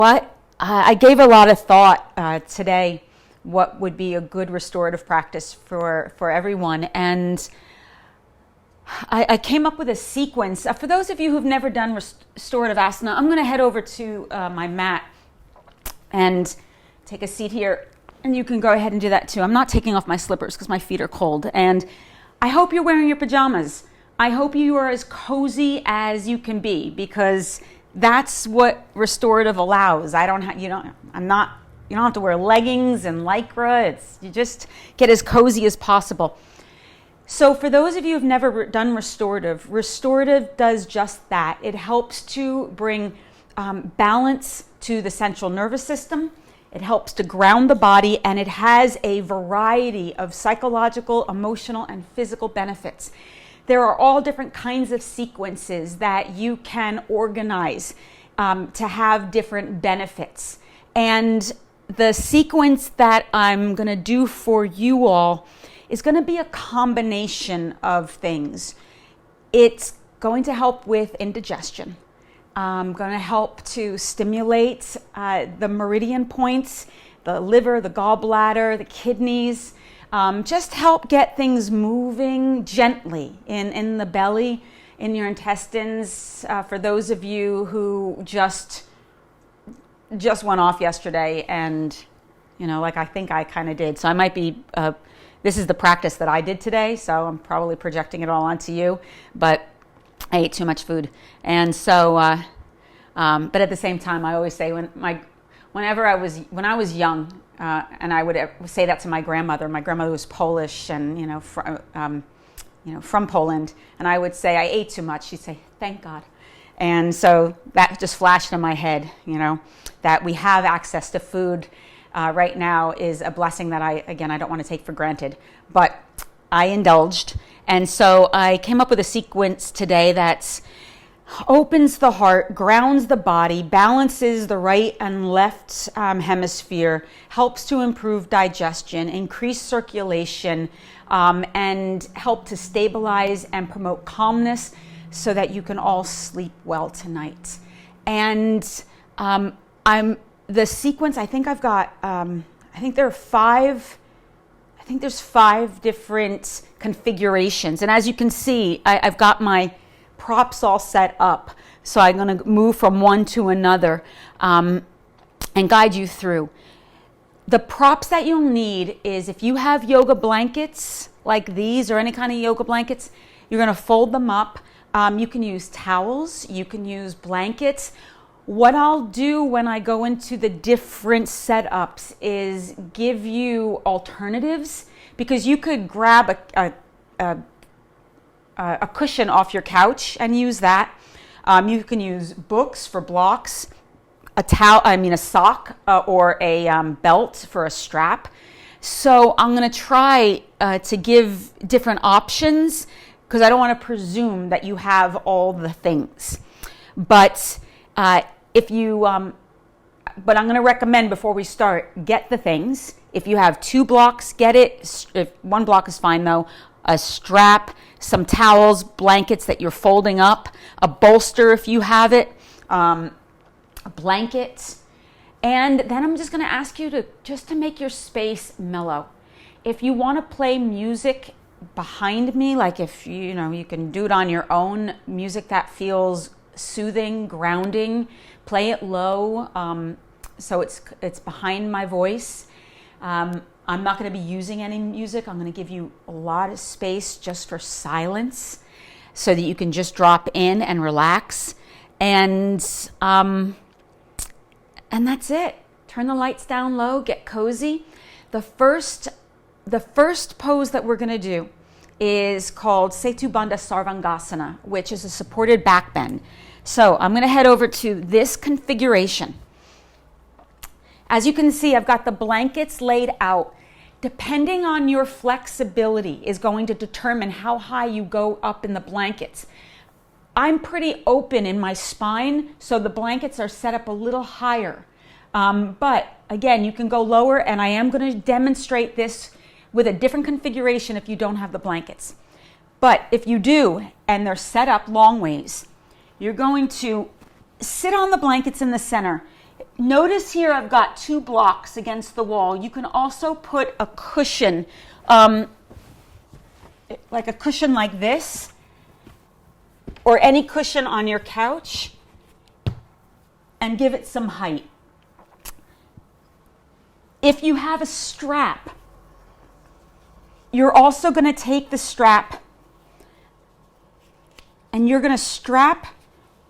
What I gave a lot of thought today what would be a good restorative practice for everyone, and I came up with a sequence. For those of you who've never done restorative asana, I'm going to head over to my mat and take a seat here, and you can go ahead and do that too. I'm not taking off my slippers because my feet are cold, and I hope you're wearing your pajamas. I hope you are as cozy as you can be, because that's what restorative allows. You don't have to wear leggings and lycra. You just get as cozy as possible. So for those of you who've never done restorative does just that. It helps to bring balance to the central nervous system. It helps to ground the body, and it has a variety of psychological, emotional, and physical benefits. There are all different kinds of sequences that you can organize to have different benefits. And the sequence that I'm going to do for you all is going to be a combination of things. It's going to help with indigestion. Going to help to stimulate the meridian points, the liver, the gallbladder, the kidneys. Just help get things moving gently in the belly, in your intestines. For those of you who just went off yesterday, and like I think I kind of did. So I might be. This is the practice that I did today, so I'm probably projecting it all onto you. But I ate too much food, and so. But at the same time, I always say when I was young. And I would say that to my grandmother. My grandmother was Polish, and from Poland. And I would say I ate too much. She'd say, "Thank God." And so that just flashed in my head. That we have access to food right now is a blessing that I don't want to take for granted. But I indulged, and so I came up with a sequence today that's opens the heart, grounds the body, balances the right and left hemisphere, helps to improve digestion, increase circulation, and help to stabilize and promote calmness so that you can all sleep well tonight. And the sequence, I think I've got, there's 5 different configurations. And as you can see, I've got my props all set up, so I'm going to move from one to another and guide you through. The props that you'll need is, if you have yoga blankets like these or any kind of yoga blankets, you're going to fold them up. You can use towels, you can use blankets. What I'll do when I go into the different setups is give you alternatives, because you could grab a cushion off your couch and use that. You can use books for blocks, a sock or a belt for a strap. So I'm going to try to give different options, because I don't want to presume that you have all the things. But but I'm going to recommend, before we start, get the things. If you have 2 blocks, get it. If 1 block is fine though. A strap, some towels, blankets that you're folding up, a bolster if you have it, a blanket. And then I'm just going to ask you to make your space mellow. If you want to play music behind me, like if you can do it on your own, music that feels soothing, grounding, play it low, so it's behind my voice. I'm not going to be using any music. I'm going to give you a lot of space just for silence, so that you can just drop in and relax. And that's it. Turn the lights down low, get cozy. The first pose that we're going to do is called Setu Bandha Sarvangasana, which is a supported back bend. So I'm going to head over to this configuration. As you can see, I've got the blankets laid out. Depending on your flexibility is going to determine how high you go up in the blankets. I'm pretty open in my spine, so the blankets are set up a little higher. But again, you can go lower, and I am going to demonstrate this with a different configuration if you don't have the blankets. But if you do, and they're set up long ways, you're going to sit on the blankets in the center. notice here I've got 2 blocks against the wall. You can also put a cushion, like a cushion like this, or any cushion on your couch, and give it some height. If you have a strap, you're also going to take the strap and you're going to strap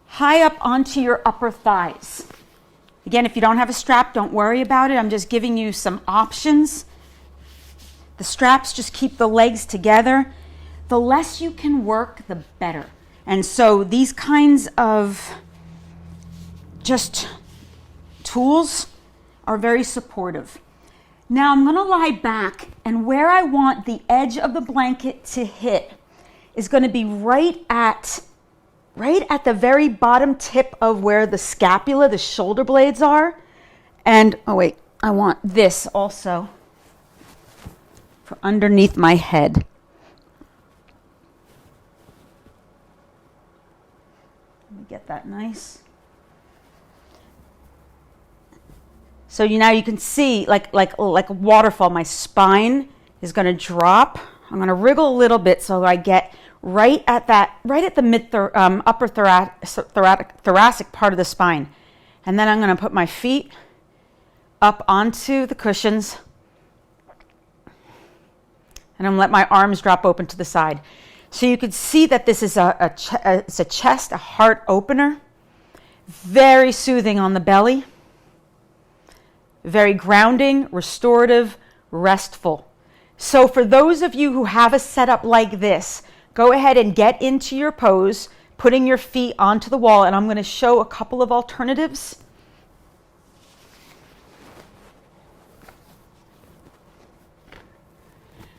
high up onto your upper thighs. Again, if you don't have a strap, don't worry about it. I'm just giving you some options. The straps just keep the legs together. The less you can work, the better. And so these kinds of just tools are very supportive. Now I'm going to lie back, and where I want the edge of the blanket to hit is going to be right at the very bottom tip of where the scapula, the shoulder blades are. And, oh wait, I want this also for underneath my head. Let me get that nice. So now you can see, like a waterfall, my spine is going to drop. I'm going to wriggle a little bit so I get right at the upper thoracic part of the spine. And then I'm going to put my feet up onto the cushions. And I'm going to let my arms drop open to the side. So you can see that this is it's a chest, a heart opener. Very soothing on the belly. Very grounding, restorative, restful. So for those of you who have a setup like this, go ahead and get into your pose, putting your feet onto the wall, and I'm going to show a couple of alternatives.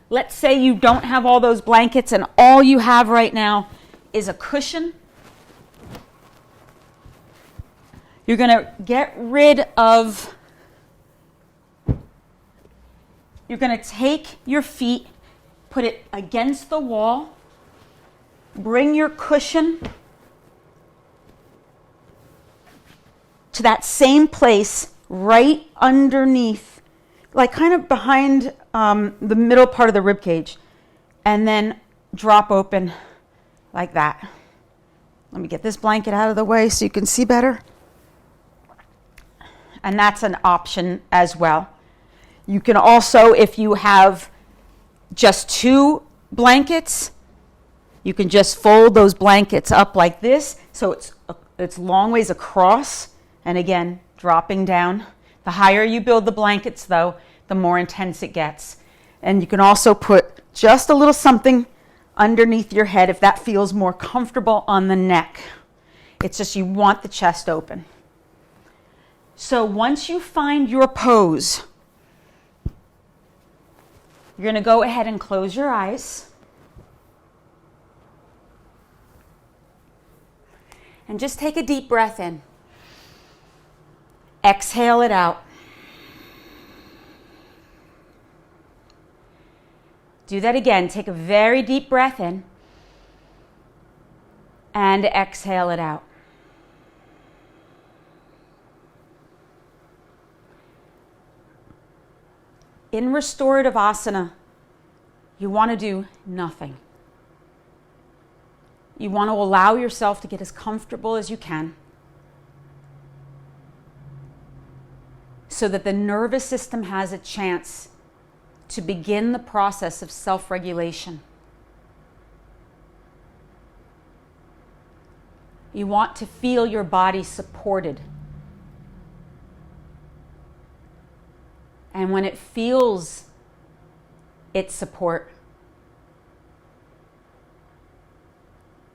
Let's say you don't have all those blankets and all you have right now is a cushion. You're going to get rid of... You're going to take your feet, put it against the wall, bring your cushion to that same place right underneath, like kind of behind the middle part of the rib cage, and then drop open like that. Let me get this blanket out of the way so you can see better. And that's an option as well. You can also, if you have just 2 blankets, you can just fold those blankets up like this, so it's long ways across, and again, dropping down. The higher you build the blankets, though, the more intense it gets. And you can also put just a little something underneath your head if that feels more comfortable on the neck. It's just you want the chest open. So once you find your pose, you're going to go ahead and close your eyes. And just take a deep breath in. Exhale it out. Do that again. Take a very deep breath in. And exhale it out. In restorative asana, you want to do nothing. You want to allow yourself to get as comfortable as you can so that the nervous system has a chance to begin the process of self-regulation. You want to feel your body supported. And when it feels its support,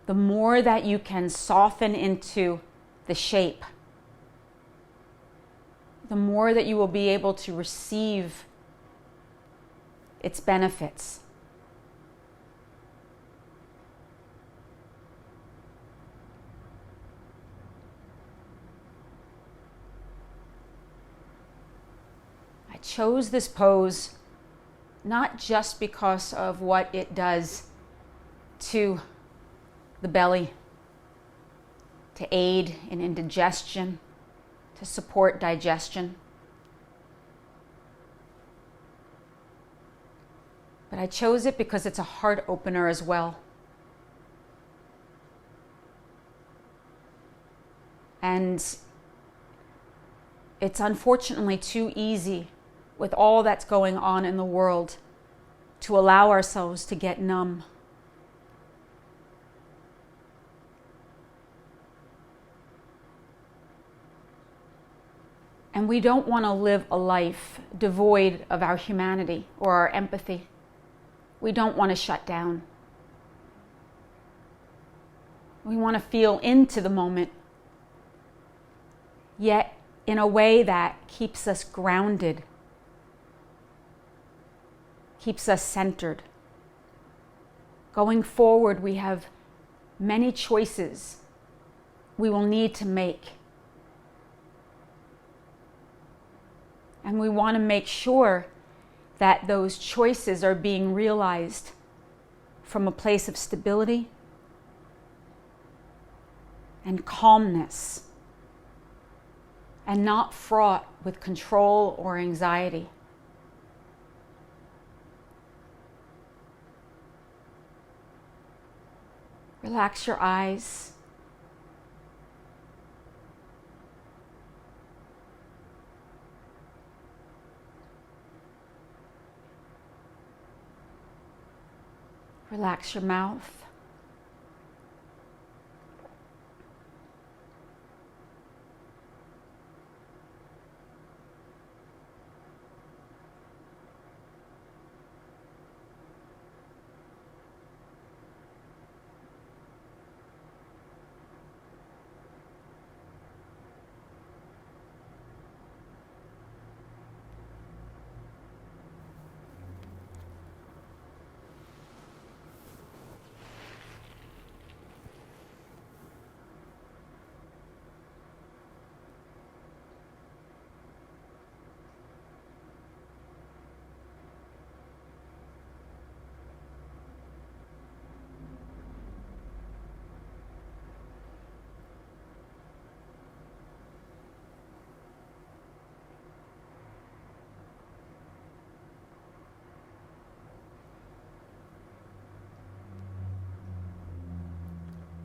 the more that you can soften into the shape, the more that you will be able to receive its benefits. I chose this pose not just because of what it does to the belly, to aid in indigestion, to support digestion. But I chose it because it's a heart opener as well. And it's unfortunately too easy with all that's going on in the world to allow ourselves to get numb. And we don't want to live a life devoid of our humanity or our empathy. We don't want to shut down. We want to feel into the moment, yet in a way that keeps us grounded, keeps us centered. Going forward, we have many choices we will need to make. And we want to make sure that those choices are being realized from a place of stability and calmness, and not fraught with control or anxiety. Relax your eyes. Relax your mouth.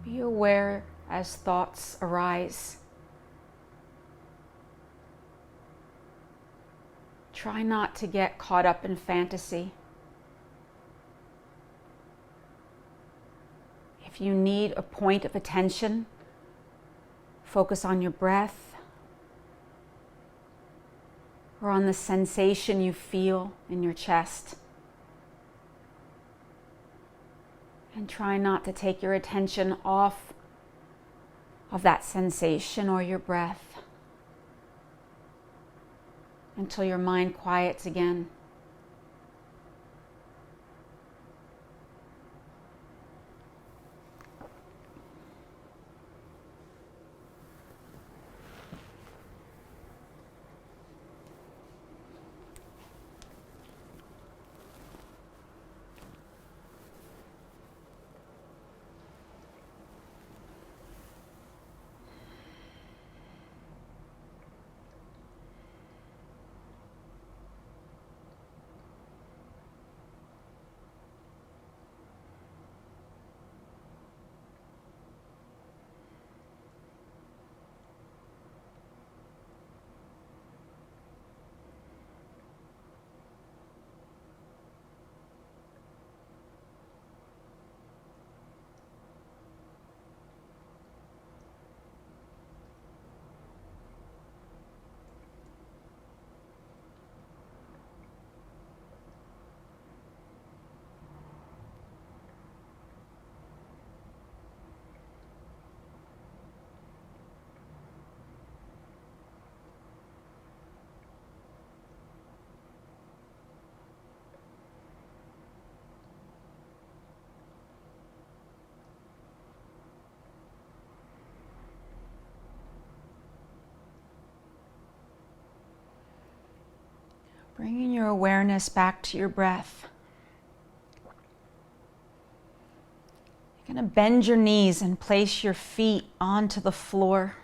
Be aware as thoughts arise. Try not to get caught up in fantasy. If you need a point of attention, focus on your breath or on the sensation you feel in your chest. And try not to take your attention off of that sensation or your breath until your mind quiets again. Bringing your awareness back to your breath. You're going to bend your knees and place your feet onto the floor.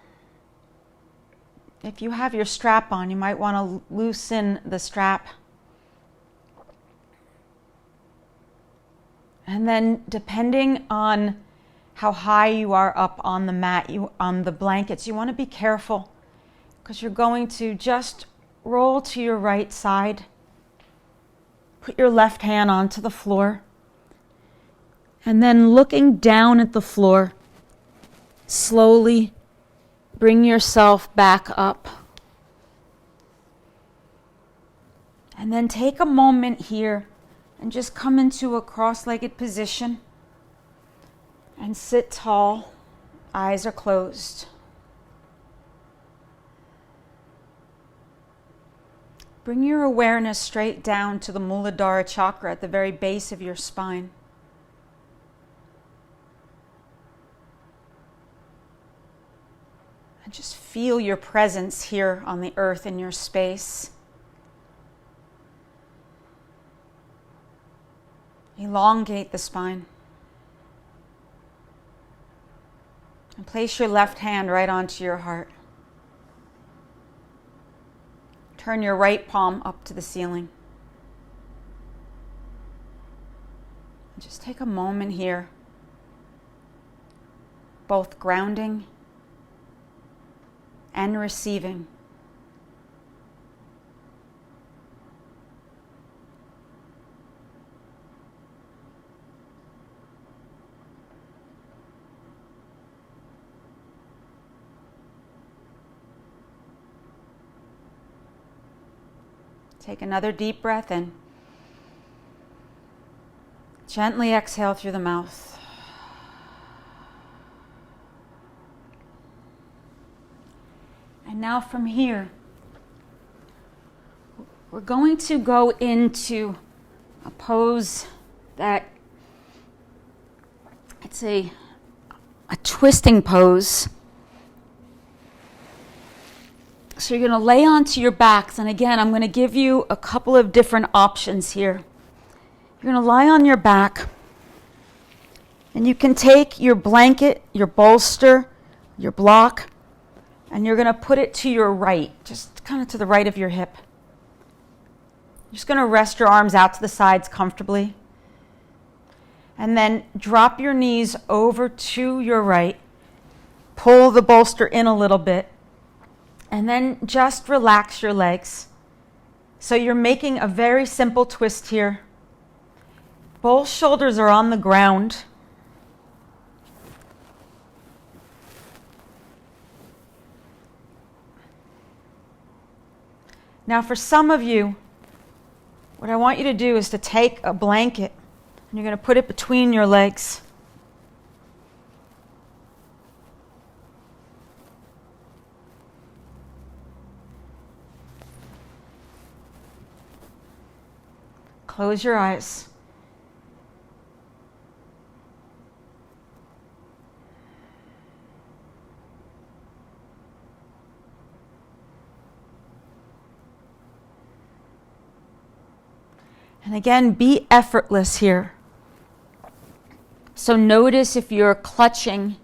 if you have your strap on, you might want to loosen the strap. And then depending on how high you are up on the mat, on the blankets, you want to be careful because you're going to just roll to your right side. Put your left hand onto the floor. And then looking down at the floor, slowly bring yourself back up. And then take a moment here and just come into a cross-legged position and sit tall. Eyes are closed. Bring your awareness straight down to the Muladhara chakra at the very base of your spine. And just feel your presence here on the earth in your space. Elongate the spine. And place your left hand right onto your heart. Turn your right palm up to the ceiling. And just take a moment here, both grounding and receiving. Take another deep breath in. Gently exhale through the mouth. And now from here, we're going to go into a pose that it's a twisting pose. So you're going to lay onto your backs, and again, I'm going to give you a couple of different options here. You're going to lie on your back, and you can take your blanket, your bolster, your block, and you're going to put it to your right, just kind of to the right of your hip. You're just going to rest your arms out to the sides comfortably, and then drop your knees over to your right, pull the bolster in a little bit, and then just relax your legs. So you're making a very simple twist here. Both shoulders are on the ground. Now for some of you, what I want you to do is to take a blanket and you're going to put it between your legs. Close your eyes. And again, be effortless here. So notice if you're clutching.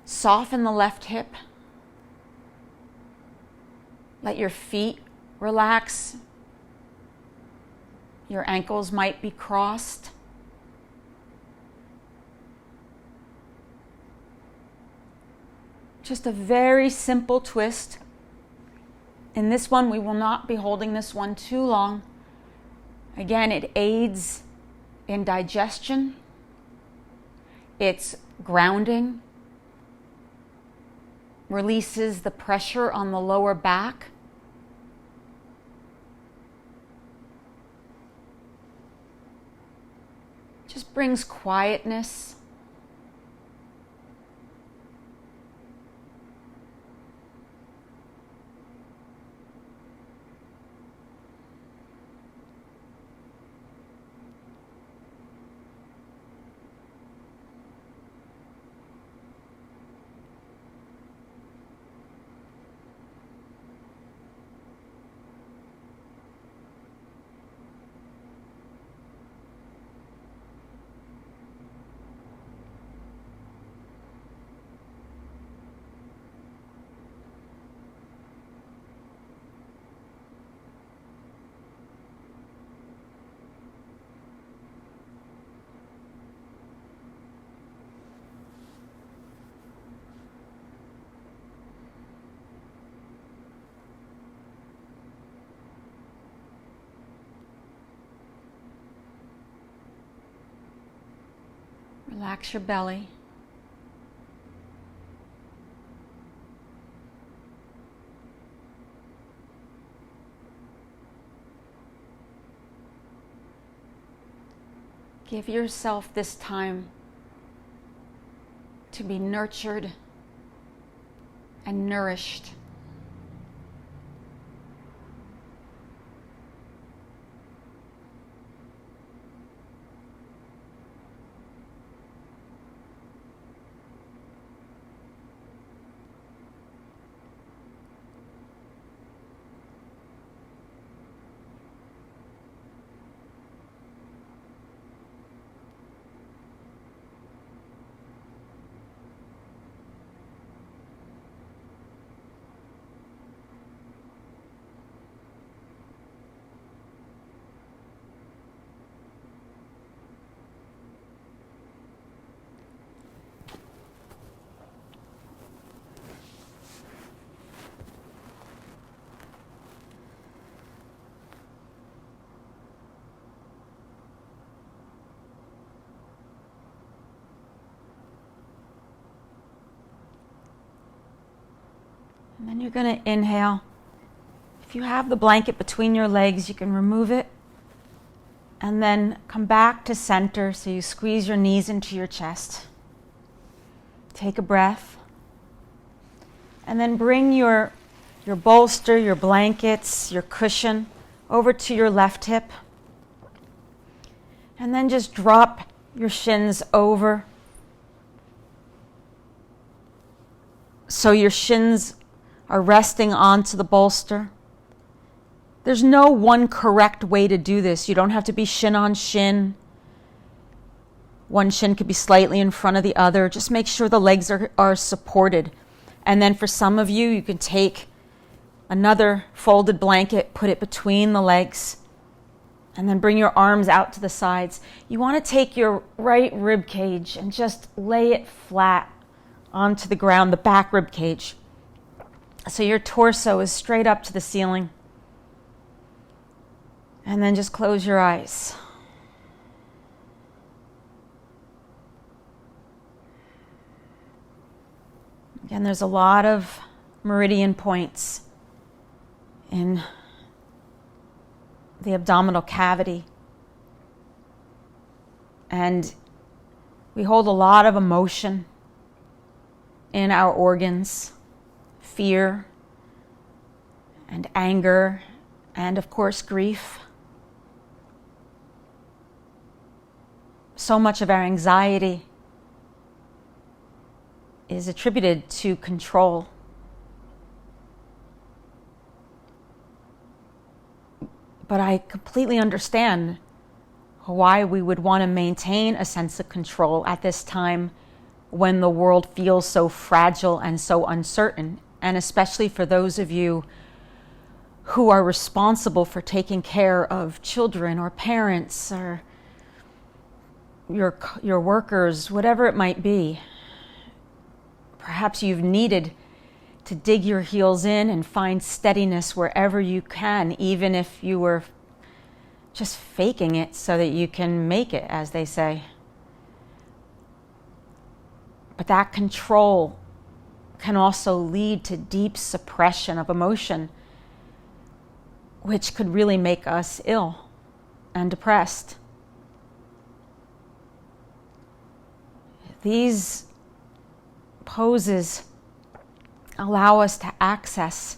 Soften the left hip. Let your feet relax. Your ankles might be crossed. Just a very simple twist. In this one, we will not be holding this one too long. Again, it aids in digestion. It's grounding. Releases the pressure on the lower back. Just brings quietness. Relax your belly. Give yourself this time to be nurtured and nourished. And then you're going to inhale. If you have the blanket between your legs, you can remove it. And then come back to center, so you squeeze your knees into your chest. Take a breath. And then bring your bolster, your blankets, your cushion over to your left hip. And then just drop your shins over. So your shins are resting onto the bolster. There's no one correct way to do this. You don't have to be shin on shin. One shin could be slightly in front of the other. Just make sure the legs are supported. And then for some of you, you can take another folded blanket, put it between the legs, and then bring your arms out to the sides. You want to take your right rib cage and just lay it flat onto the ground, the back rib cage. So your torso is straight up to the ceiling. And then just close your eyes. Again, there's a lot of meridian points in the abdominal cavity. And we hold a lot of emotion in our organs. Fear and anger and, of course, grief. So much of our anxiety is attributed to control. But I completely understand why we would want to maintain a sense of control at this time when the world feels so fragile and so uncertain. And especially for those of you who are responsible for taking care of children or parents or your workers, whatever it might be. Perhaps you've needed to dig your heels in and find steadiness wherever you can, even if you were just faking it so that you can make it, as they say. But that control can also lead to deep suppression of emotion, which could really make us ill and depressed. These poses allow us to access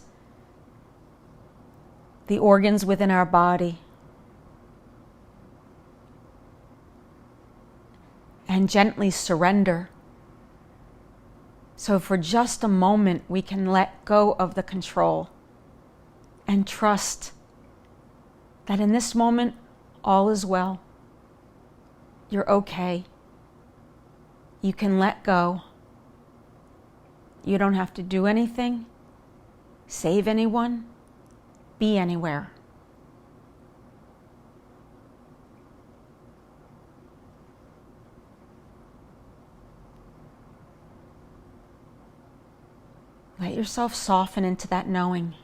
the organs within our body and gently surrender. So for just a moment, we can let go of the control and trust that in this moment, all is well. You're okay. You can let go. You don't have to do anything, save anyone, be anywhere. Let yourself soften into that knowing.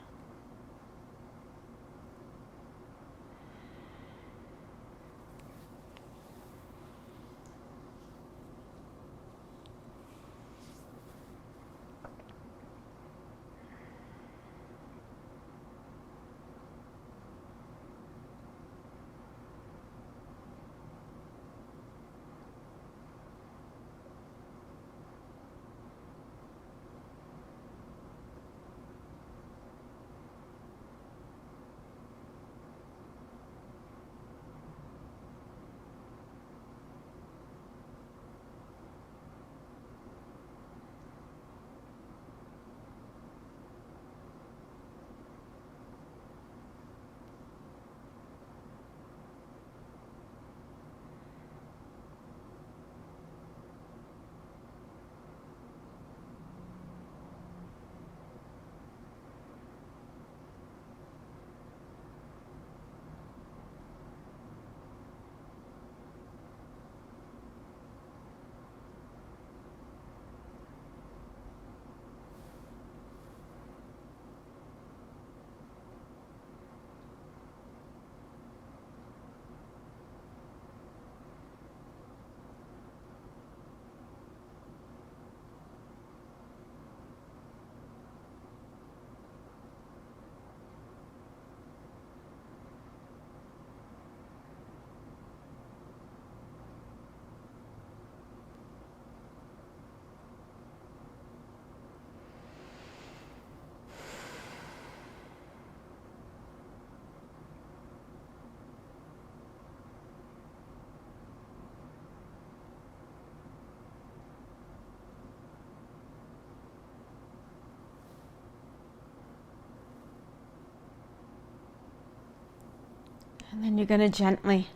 And then you're going to gently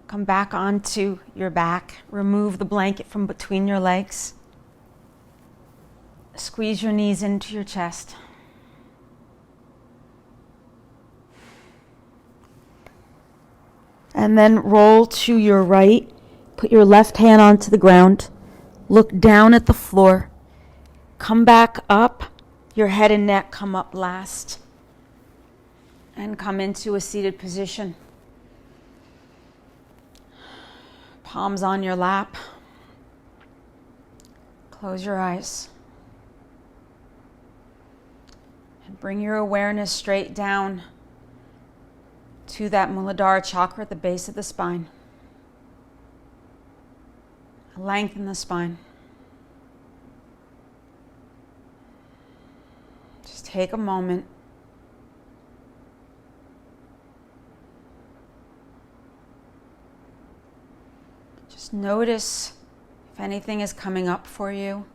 come back onto your back. Remove the blanket from between your legs. Squeeze your knees into your chest. And then roll to your right. Put your left hand onto the ground. Look down at the floor. Come back up. Your head and neck come up last. And come into a seated position. Palms on your lap. Close your eyes. And bring your awareness straight down to that Muladhara chakra at the base of the spine. Lengthen the spine. Just take a moment. Just notice if anything is coming up for you.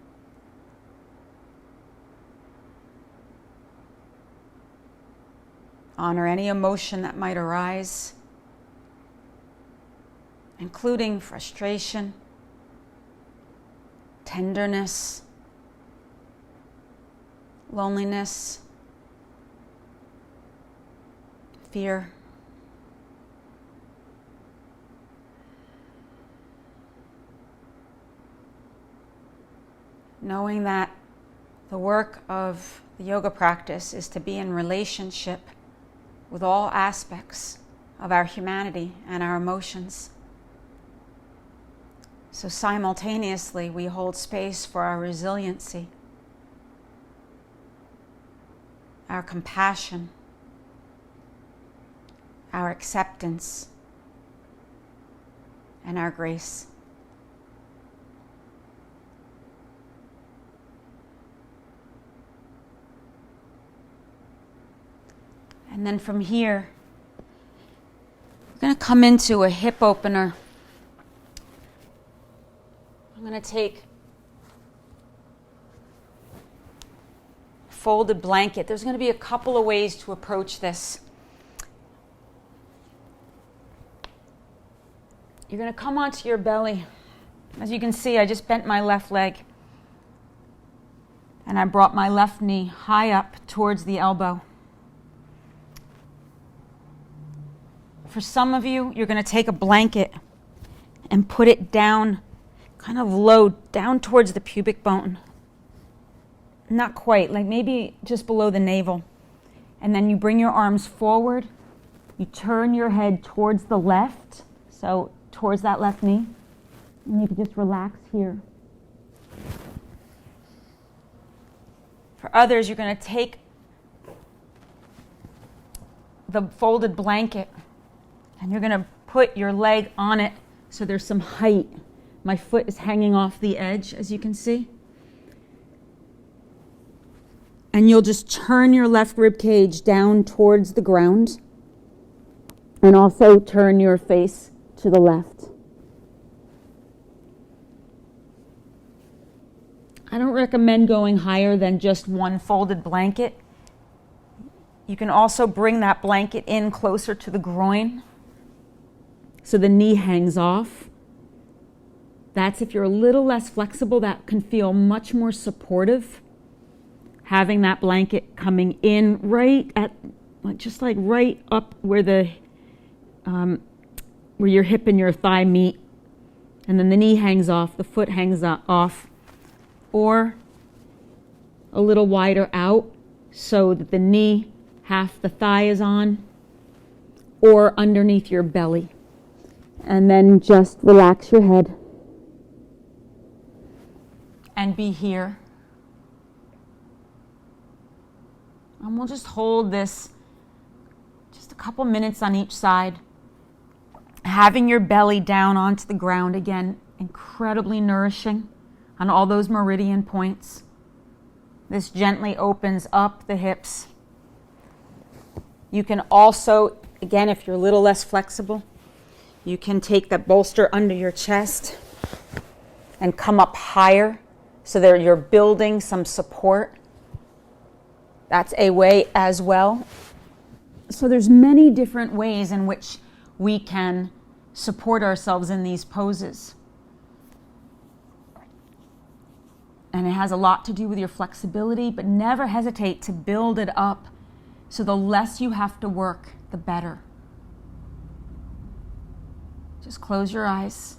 Honor any emotion that might arise, including frustration, tenderness, loneliness, fear. Knowing that the work of the yoga practice is to be in relationship with all aspects of our humanity and our emotions. So simultaneously, we hold space for our resiliency, our compassion, our acceptance, and our grace. And then from here, we're going to come into a hip opener. I'm going to take a folded blanket. There's going to be a couple of ways to approach this. You're going to come onto your belly. As you can see, I just bent my left leg. And I brought my left knee high up towards the elbow. For some of you, you're going to take a blanket and put it down, kind of low, down towards the pubic bone. Not quite, like maybe just below the navel. And then you bring your arms forward. You turn your head towards the left, so towards that left knee. And you can just relax here. For others, you're going to take the folded blanket and you're going to put your leg on it so there's some height. My foot is hanging off the edge, as you can see. And you'll just turn your left rib cage down towards the ground and also turn your face to the left. I don't recommend going higher than just one folded blanket. You can also bring that blanket in closer to the groin so the knee hangs off. That's if you're a little less flexible, that can feel much more supportive. Having that blanket coming in right at, just like right up where the, where your hip and your thigh meet. And then the knee hangs off, the foot hangs off. Or a little wider out so that the knee, half the thigh is on, or underneath your belly. And then just relax your head and be here. And we'll just hold this just a couple minutes on each side. Having your belly down onto the ground, again, incredibly nourishing on all those meridian points. This gently opens up the hips. You can also, again, if you're a little less flexible, you can take that bolster under your chest and come up higher so that you're building some support. That's a way as well. So there's many different ways in which we can support ourselves in these poses. And it has a lot to do with your flexibility, but never hesitate to build it up. So the less you have to work, the better. Just close your eyes.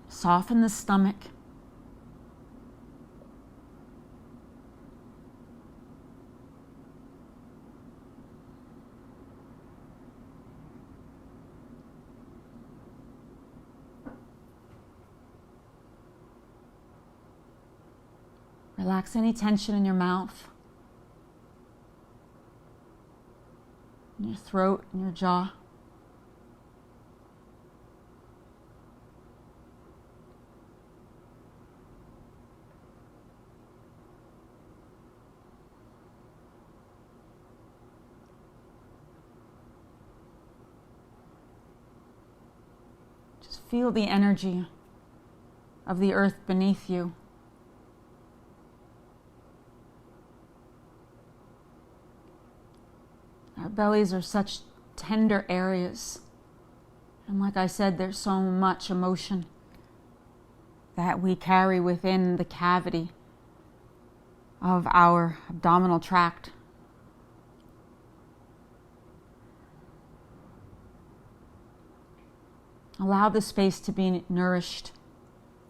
Soften the stomach. Relax any tension in your mouth, in your throat, in your jaw. Just feel the energy of the earth beneath you. Our bellies are such tender areas. And like I said, there's so much emotion that we carry within the cavity of our abdominal tract. Allow the space to be nourished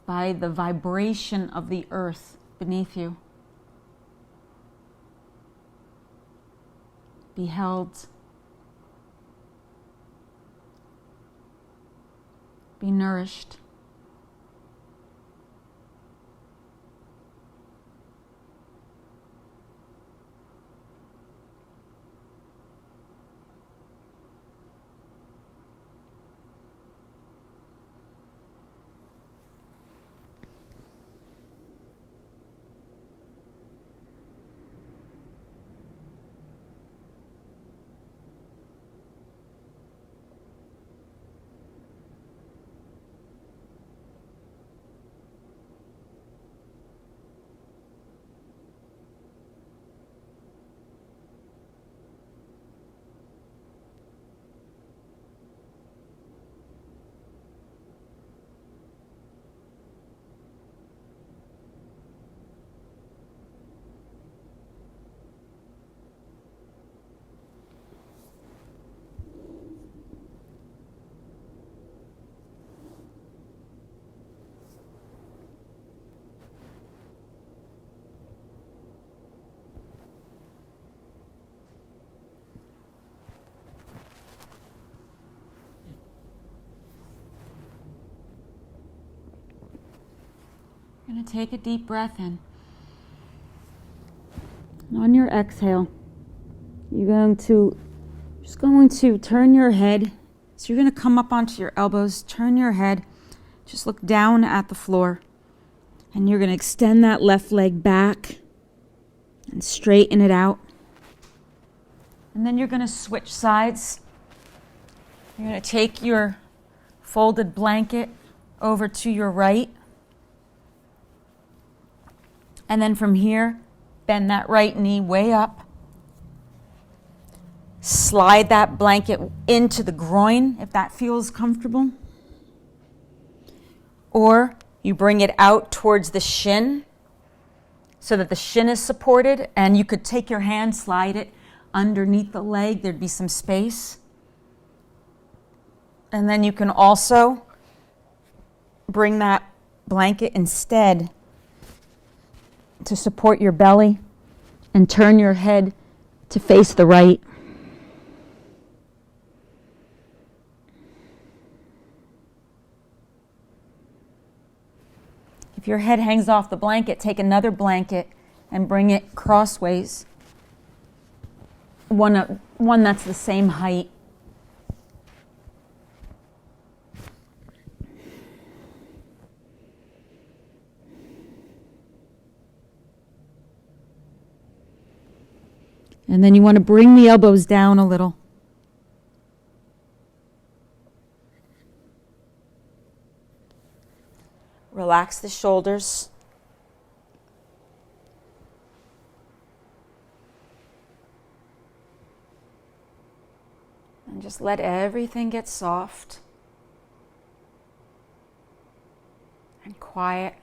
by the vibration of the earth beneath you. Be held. Be nourished. You're going to take a deep breath in. And on your exhale, you're just going to turn your head. So you're going to come up onto your elbows, turn your head, just look down at the floor. And you're going to extend that left leg back and straighten it out. And then you're going to switch sides. You're going to take your folded blanket over to your right. And then from here, bend that right knee way up. Slide that blanket into the groin if that feels comfortable. Or you bring it out towards the shin so that the shin is supported, and you could take your hand, slide it underneath the leg. There'd be some space. And then you can also bring that blanket instead to support your belly and turn your head to face the right. If your head hangs off the blanket, take another blanket and bring it crossways. One that's the same height. And then you want to bring the elbows down a little. Relax the shoulders. just let everything get soft and quiet.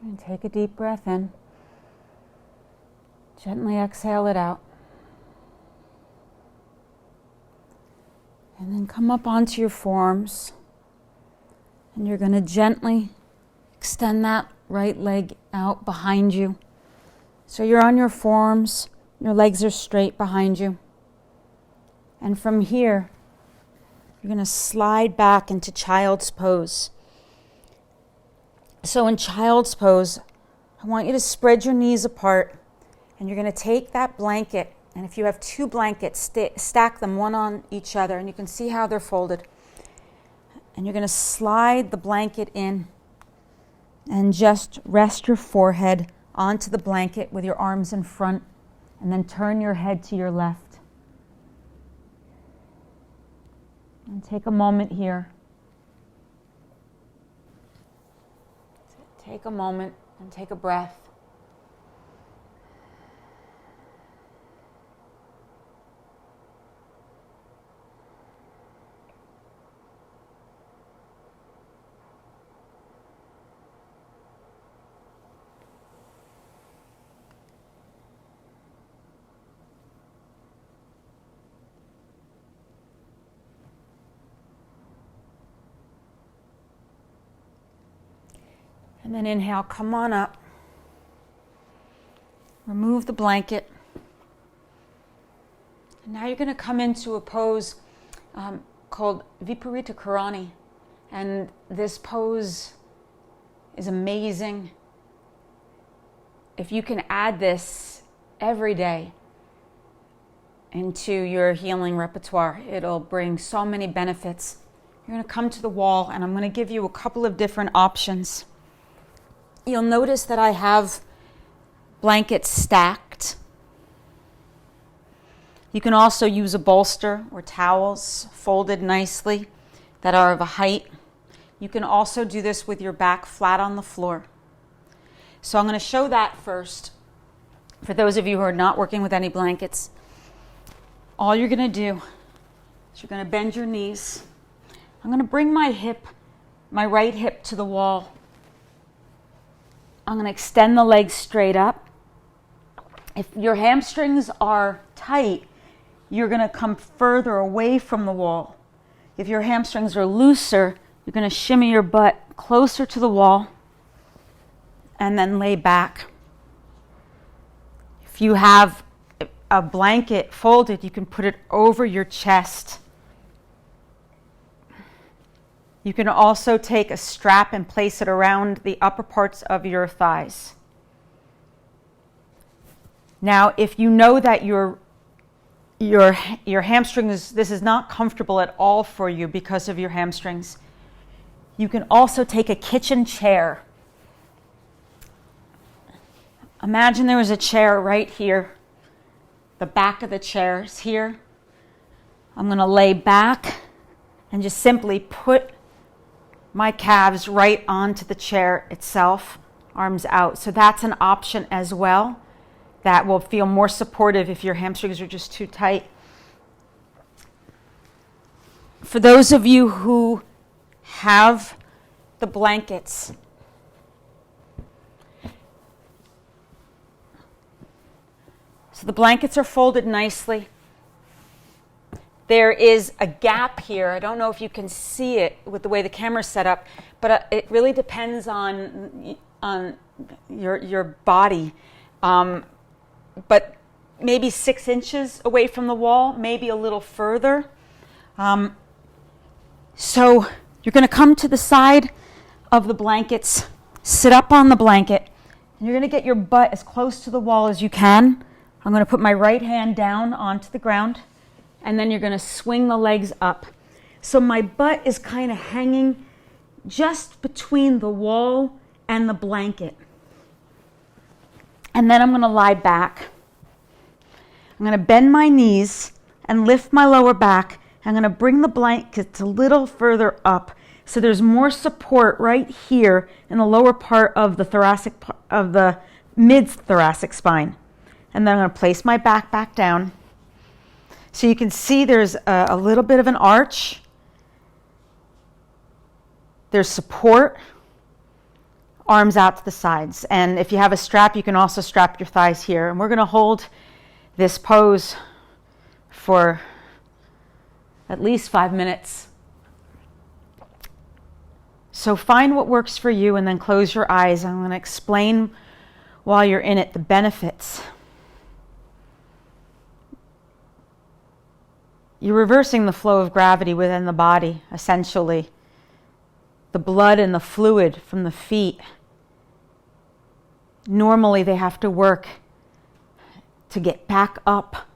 And take a deep breath in. Gently exhale it out. And then come up onto your forearms. And you're going to gently extend that right leg out behind you. So you're on your forearms, your legs are straight behind you. And from here, you're going to slide back into child's pose. So in child's pose, I want you to spread your knees apart, and you're going to take that blanket, and if you have two blankets, stack them one on each other, and you can see how they're folded. And you're going to slide the blanket in and just rest your forehead onto the blanket with your arms in front, and then turn your head to your left. And take a moment here. Take a moment and take a breath. And then inhale, come on up. Remove the blanket. And now you're going to come into a pose called Viparita Karani. And this pose is amazing. If you can add this every day into your healing repertoire, it'll bring so many benefits. You're going to come to the wall, and I'm going to give you a couple of different options. You'll notice that I have blankets stacked You can also use a bolster or towels folded nicely that are of a height. You can also do this with your back flat on the floor. So I'm going to show that first. For those of you who are not working with any blankets, all you're going to do is you're going to bend your knees. I'm going to bring my right hip to the wall. I'm going to extend the legs straight up. If your hamstrings are tight, you're going to come further away from the wall. If your hamstrings are looser, you're going to shimmy your butt closer to the wall and then lay back. If you have a blanket folded, you can put it over your chest. You can also take a strap and place it around the upper parts of your thighs. Now, if you know that your hamstrings, this is not comfortable at all for you because of your hamstrings, you can also take a kitchen chair. Imagine there was a chair right here. The back of the chair is here. I'm going to lay back and just simply put my calves right onto the chair itself, arms out. So that's an option as well. That will feel more supportive if your hamstrings are just too tight. For those of you who have the blankets, so the blankets are folded nicely. There is a gap here. I don't know if you can see it with the way the camera's set up, but it really depends on your body. But maybe 6 inches away from the wall, maybe a little further. So you're going to come to the side of the blankets, sit up on the blanket, and you're going to get your butt as close to the wall as you can. I'm going to put my right hand down onto the ground, and then you're going to swing the legs up. So my butt is kind of hanging just between the wall and the blanket. And then I'm going to lie back. I'm going to bend my knees and lift my lower back. I'm going to bring the blankets a little further up so there's more support right here in the lower part of the mid-thoracic spine. And then I'm going to place my back down. So you can see there's a little bit of an arch. There's support. Arms out to the sides. And if you have a strap, you can also strap your thighs here. And we're going to hold this pose for at least 5 minutes. So find what works for you and then close your eyes. I'm going to explain while you're in it the benefits. You're reversing the flow of gravity within the body, essentially. The blood and the fluid from the feet. Normally they have to work to get back up.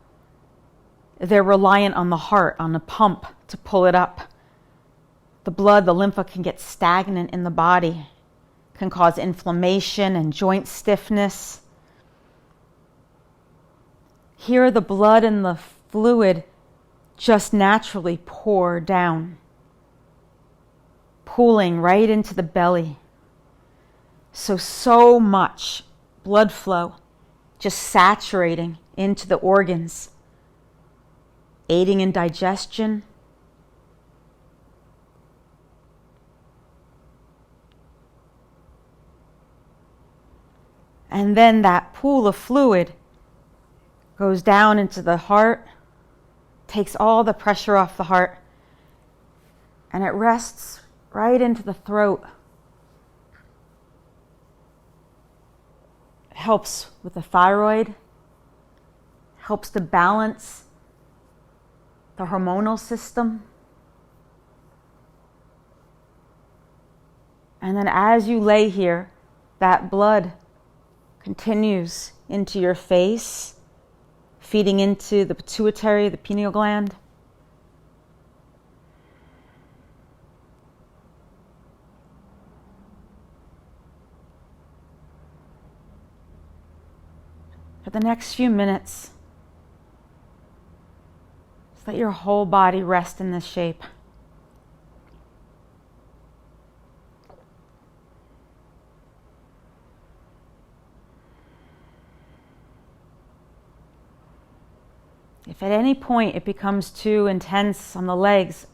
They're reliant on the heart, on the pump to pull it up. The blood, the lymph can get stagnant in the body, can cause inflammation and joint stiffness. Here the blood and the fluid just naturally pour down, pooling right into the belly. So much blood flow just saturating into the organs, aiding in digestion. And then that pool of fluid goes down into the heart, takes all the pressure off the heart, and it rests right into the throat. It helps with the thyroid, helps to balance the hormonal system. And then as you lay here, that blood continues into your face, feeding into the pituitary, the pineal gland. For the next few minutes, Just let your whole body rest in this shape. If at any point it becomes too intense on the legs,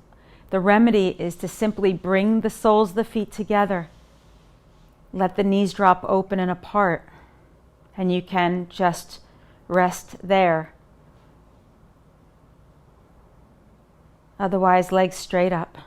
the remedy is to simply bring the soles of the feet together. Let the knees drop open and apart, and you can just rest there. Otherwise, legs straight up.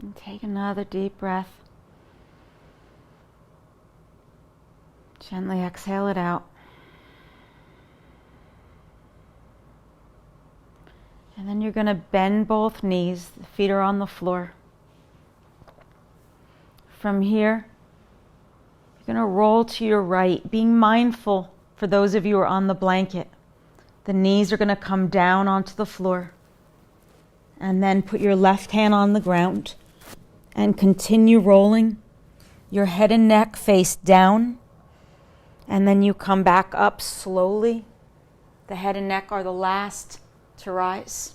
And take another deep breath. Gently exhale it out. And then you're going to bend both knees. The feet are on the floor. from here, you're going to roll to your right, being mindful for those of you who are on the blanket. The knees are going to come down onto the floor. And then put your left hand on the ground and continue rolling. Your head and neck face down. And then you come back up slowly. The head and neck are the last to rise.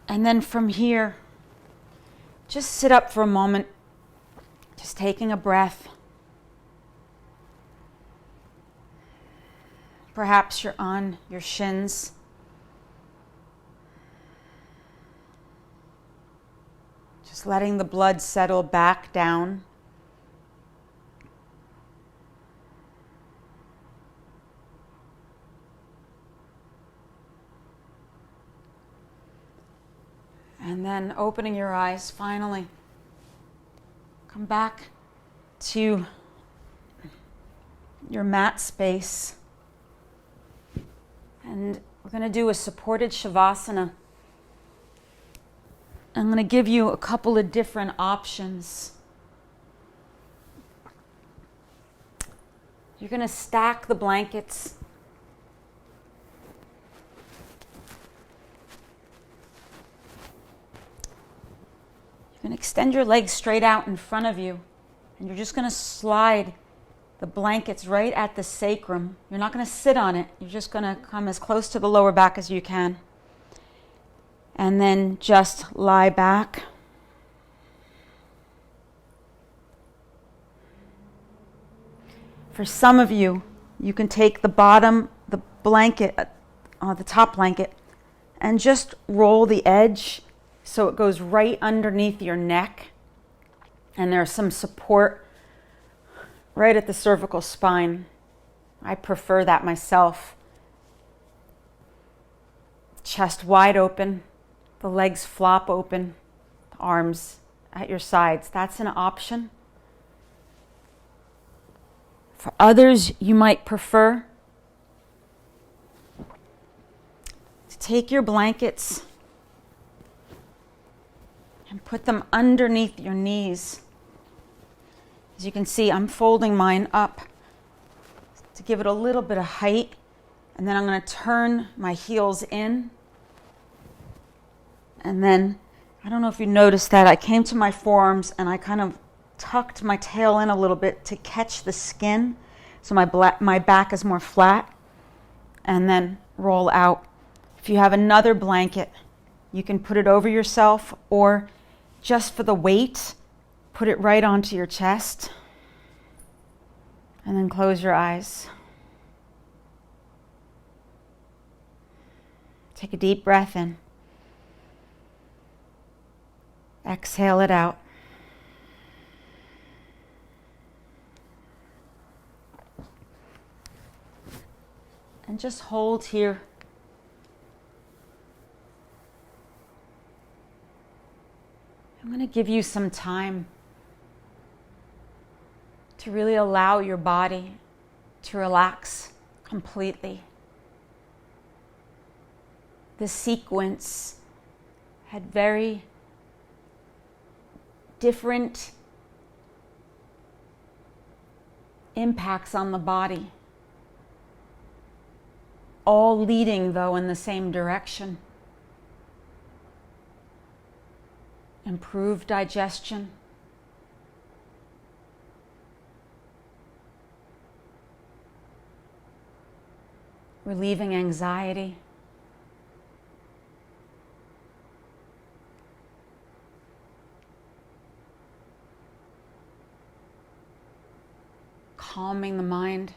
And then from here, just sit up for a moment, just taking a breath. Perhaps you're on your shins. Just letting the blood settle back down. And then opening your eyes, finally. Come back to your mat space. And we're going to do a supported Shavasana. I'm going to give you a couple of different options. You're going to stack the blankets. You're going to extend your legs straight out in front of you, and you're just going to slide the blankets right at the sacrum. You're not going to sit on it. You're just going to come as close to the lower back as you can. And then just lie back. For some of you, you can take the blanket, the top blanket, and just roll the edge so it goes right underneath your neck. And there's some support right at the cervical spine. I prefer that myself. Chest wide open, the legs flop open, the arms at your sides. That's an option. For others, you might prefer to take your blankets and put them underneath your knees. As you can see, I'm folding mine up to give it a little bit of height, and then I'm going to turn my heels in. And then, I don't know if you noticed that, I came to my forearms and I kind of tucked my tail in a little bit to catch the skin, so my back is more flat, and then roll out. If you have another blanket, you can put it over yourself, or just for the weight, put it right onto your chest, and then close your eyes. Take a deep breath in. Exhale it out. And just hold here. I'm going to give you some time to really allow your body to relax completely. This sequence had very different impacts on the body, all leading, though, in the same direction. Improved digestion, relieving anxiety, calming the mind.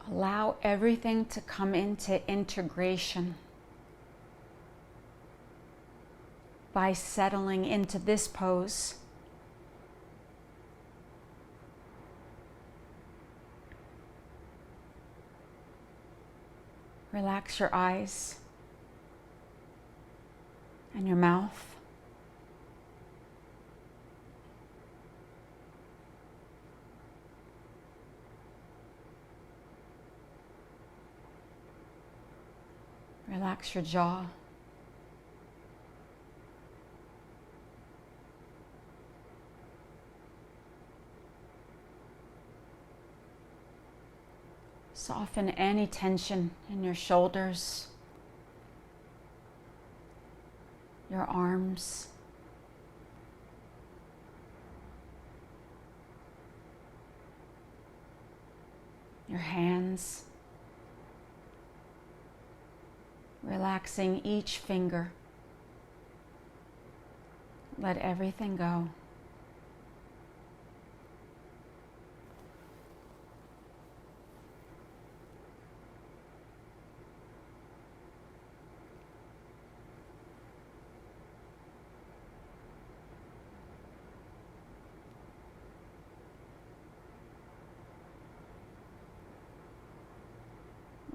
Allow everything to come into integration by settling into this pose. Relax your eyes. and your mouth. Relax your jaw. Soften any tension in your shoulders, your arms, your hands, relaxing each finger. Let everything go.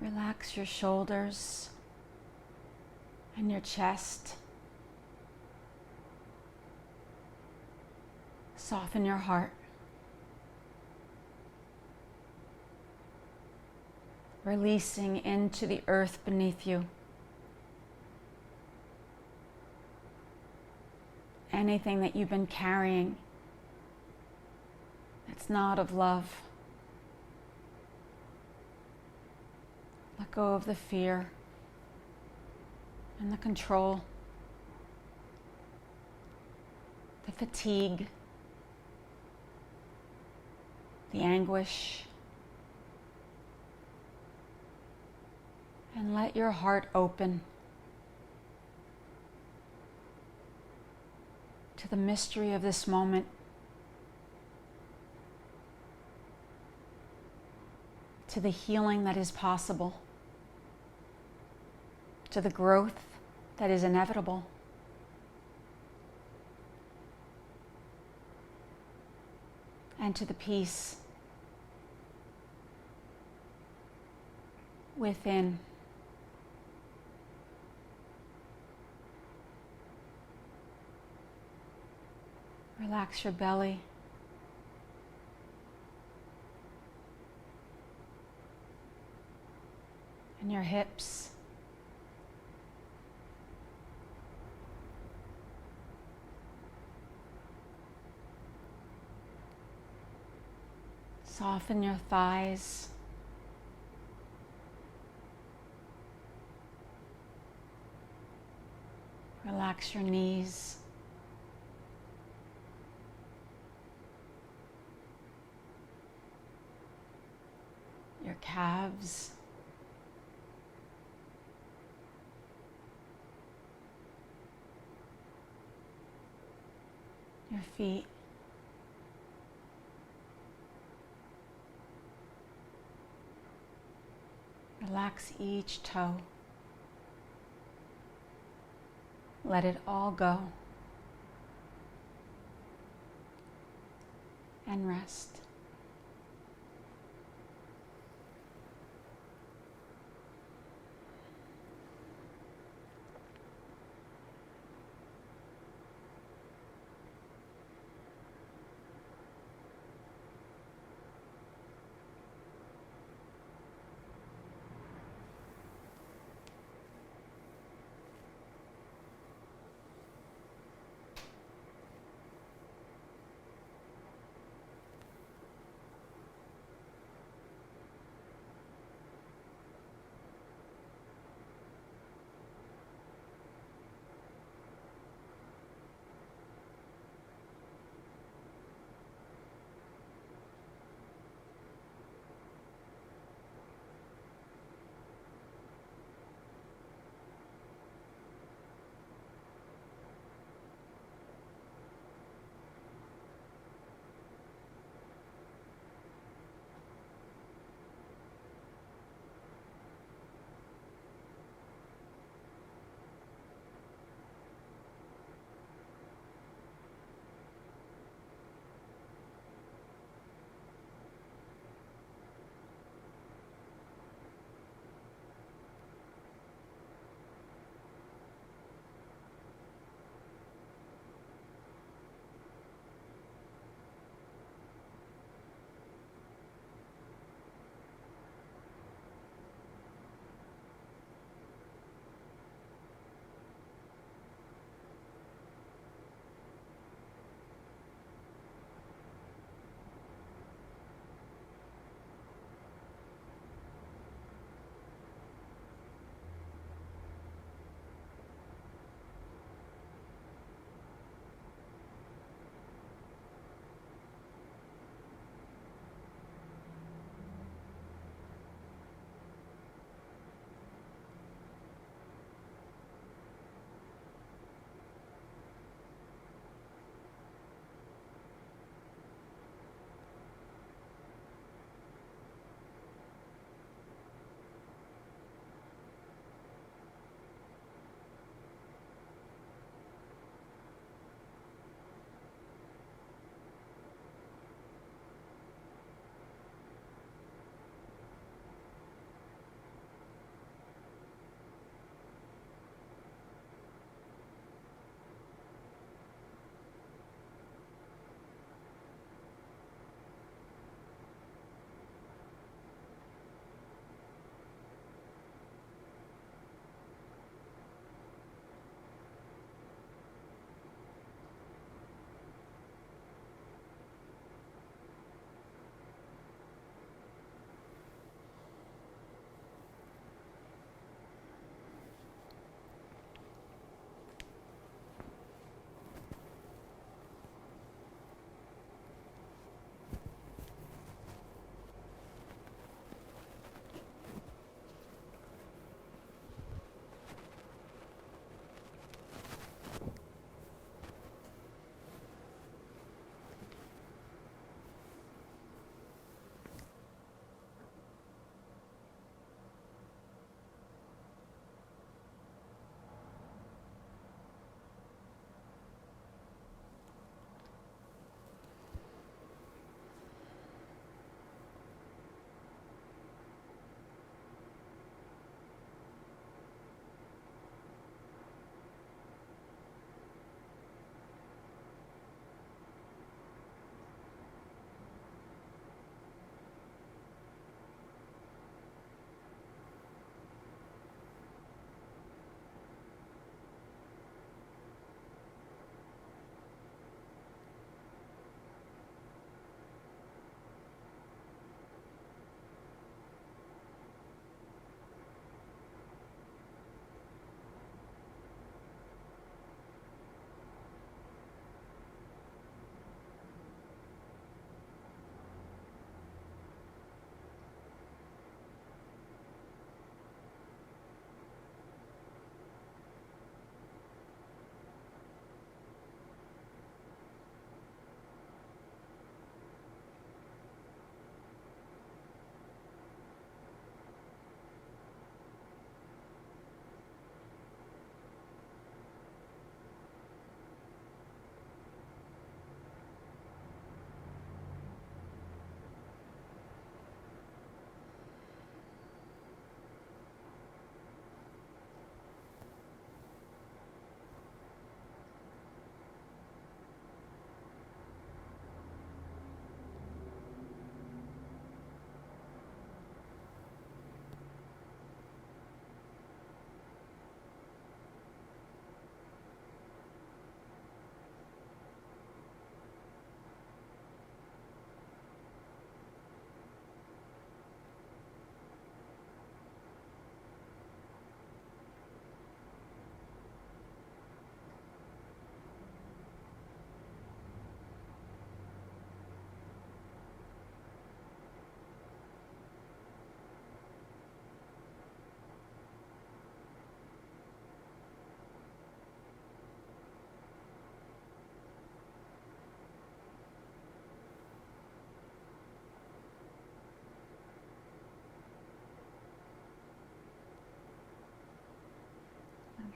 Relax your shoulders and your chest. Soften your heart. Releasing into the earth beneath you anything that you've been carrying that's not of love. Let go of the fear and the control, the fatigue, the anguish, and let your heart open to the mystery of this moment, to the healing that is possible, to the growth that is inevitable. And to the peace within. Relax your belly. And your hips. Soften your thighs. Relax your knees. Your calves. Your feet. Relax each toe. Let it all go. And rest.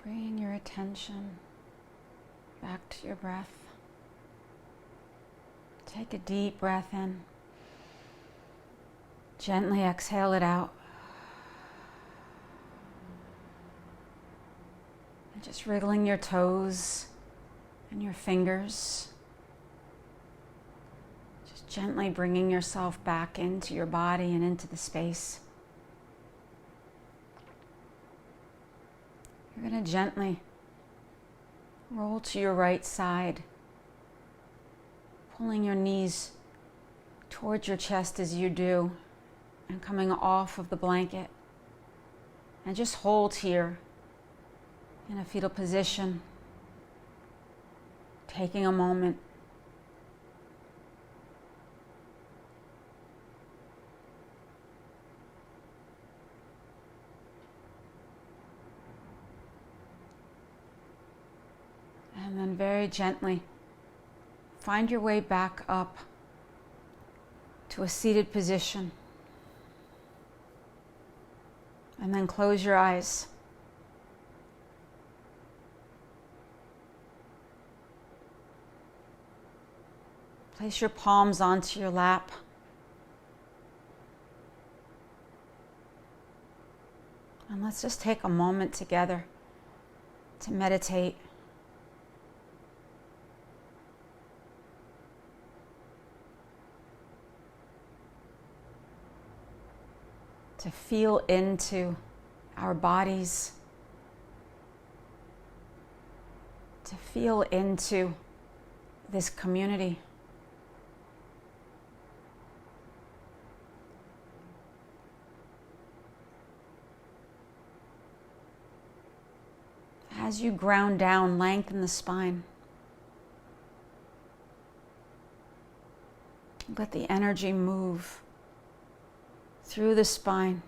Bringing your attention back to your breath. Take a deep breath in. Gently exhale it out. And just wriggling your toes and your fingers. Just gently bringing yourself back into your body and into the space. You're going to gently roll to your right side, pulling your knees towards your chest as you do, and coming off of the blanket. And just hold here in a fetal position, taking a moment. And then very gently find your way back up to a seated position. And then close your eyes. Place your palms onto your lap. And let's just take a moment together to meditate. To feel into our bodies, to feel into this community. As you ground down, lengthen the spine. Let the energy move through the spine,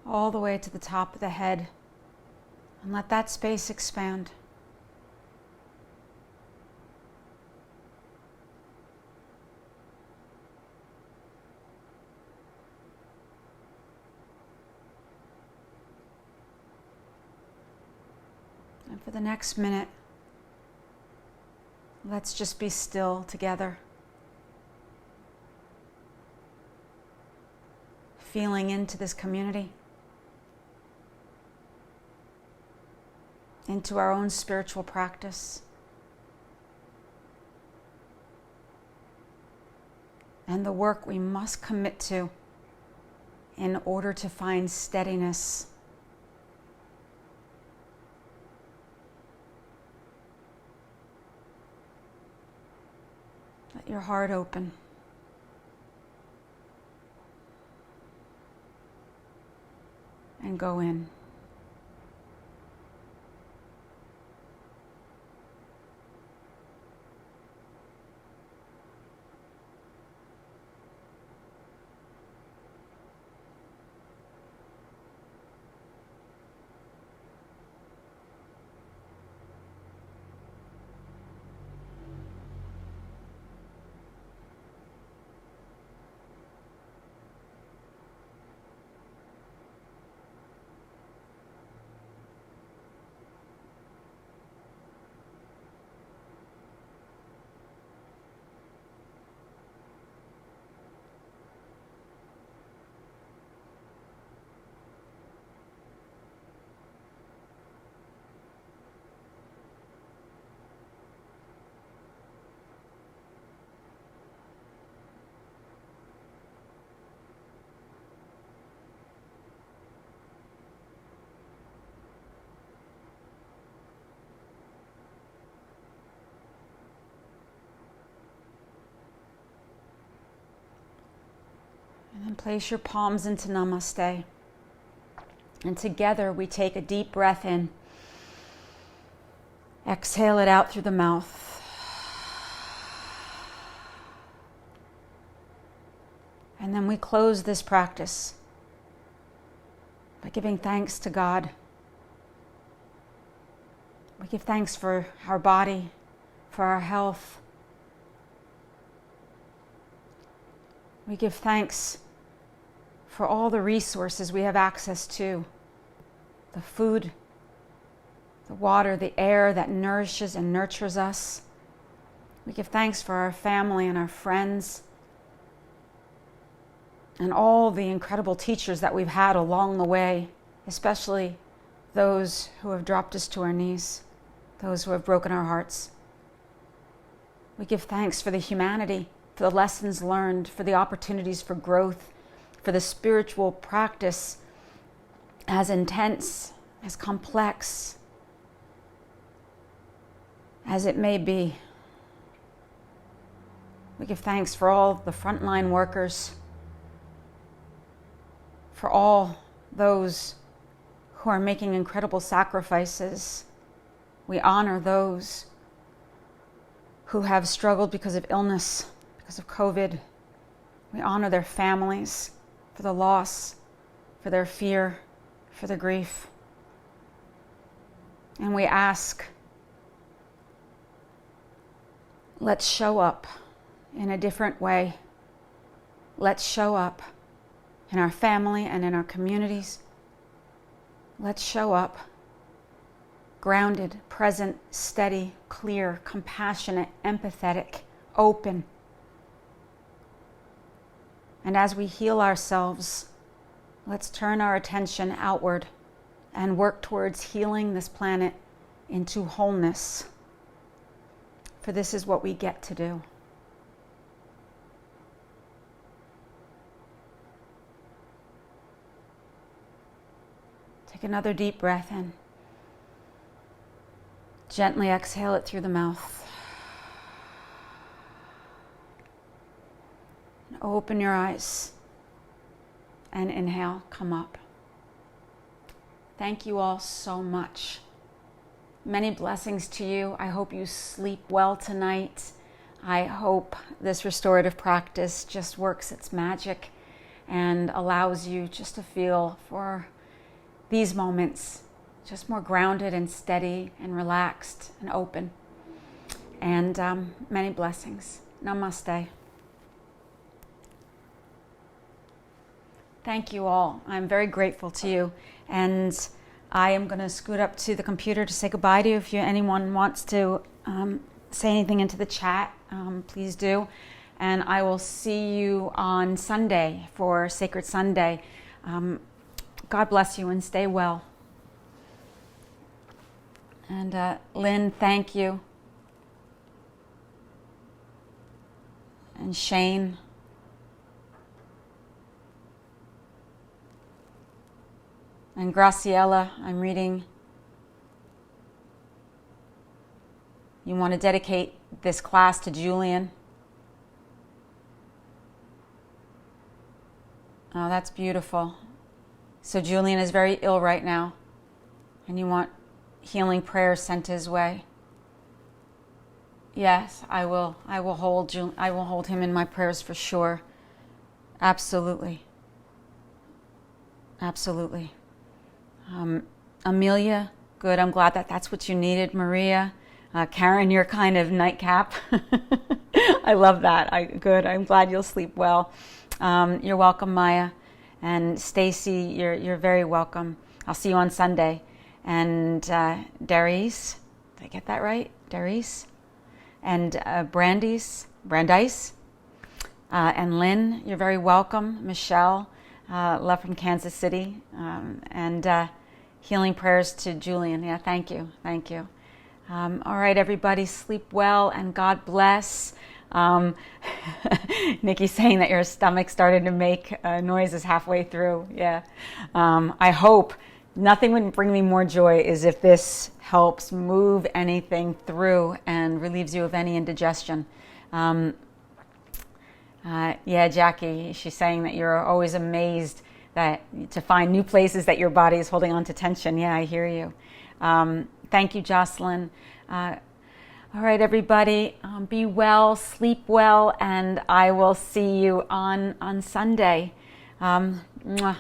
all the way to the top of the head, and let that space expand. And for the next minute, let's just be still together. Feeling into this community, into our own spiritual practice, and the work we must commit to in order to find steadiness. Let your heart open. And go in. And then place your palms into Namaste. And together we take a deep breath in. Exhale it out through the mouth. And then we close this practice by giving thanks to God. We give thanks for our body, for our health. We give thanks for all the resources we have access to, the food, the water, the air that nourishes and nurtures us. We give thanks for our family and our friends and all the incredible teachers that we've had along the way, especially those who have dropped us to our knees, those who have broken our hearts. We give thanks for the humanity, for the lessons learned, for the opportunities for growth, for the spiritual practice, as intense, as complex as it may be. We give thanks for all the frontline workers, for all those who are making incredible sacrifices. We honor those who have struggled because of illness, because of COVID. We honor their families for the loss, for their fear, for the grief. And we ask, let's show up in a different way. Let's show up in our family and in our communities. Let's show up grounded, present, steady, clear, compassionate, empathetic, open. And as we heal ourselves, let's turn our attention outward and work towards healing this planet into wholeness. For this is what we get to do. Take another deep breath in. Gently exhale it through the mouth. And open your eyes and inhale, come up. Thank you all so much. Many blessings to you. I hope you sleep well tonight. I hope this restorative practice just works its magic and allows you just to feel for these moments just more grounded and steady and relaxed and open. And many blessings. Namaste. Thank you all. I'm very grateful to you. And I am going to scoot up to the computer to say goodbye to you. If anyone wants to say anything into the chat, please do. And I will see you on Sunday for Sacred Sunday. God bless you and stay well. And Lynn, thank you. And Shane. And Graciela, I'm reading. You want to dedicate this class to Julian. Oh, that's beautiful. So Julian is very ill right now, and you want healing prayers sent his way. Yes, I will hold him in my prayers for sure. Absolutely. Absolutely. Amelia, good. I'm glad that's what you needed. Maria, Karen, you're kind of nightcap. I love that. Good. I'm glad you'll sleep well. You're welcome, Maya. And Stacy, you're very welcome. I'll see you on Sunday. And Darice, did I get that right? Darice? And Brandice, and Lynn, you're very welcome. Michelle, love from Kansas City. And healing prayers to Julian. Yeah, thank you. Thank you. All right, everybody, sleep well and God bless. Nikki's saying that your stomach started to make noises halfway through. Yeah. I hope nothing would bring me more joy is if this helps move anything through and relieves you of any indigestion. Yeah, Jackie, she's saying that you're always amazed that to find new places that your body is holding on to tension. Yeah, I hear you. Thank you, Jocelyn. All right, everybody, be well, sleep well, and I will see you on Sunday. Mwah.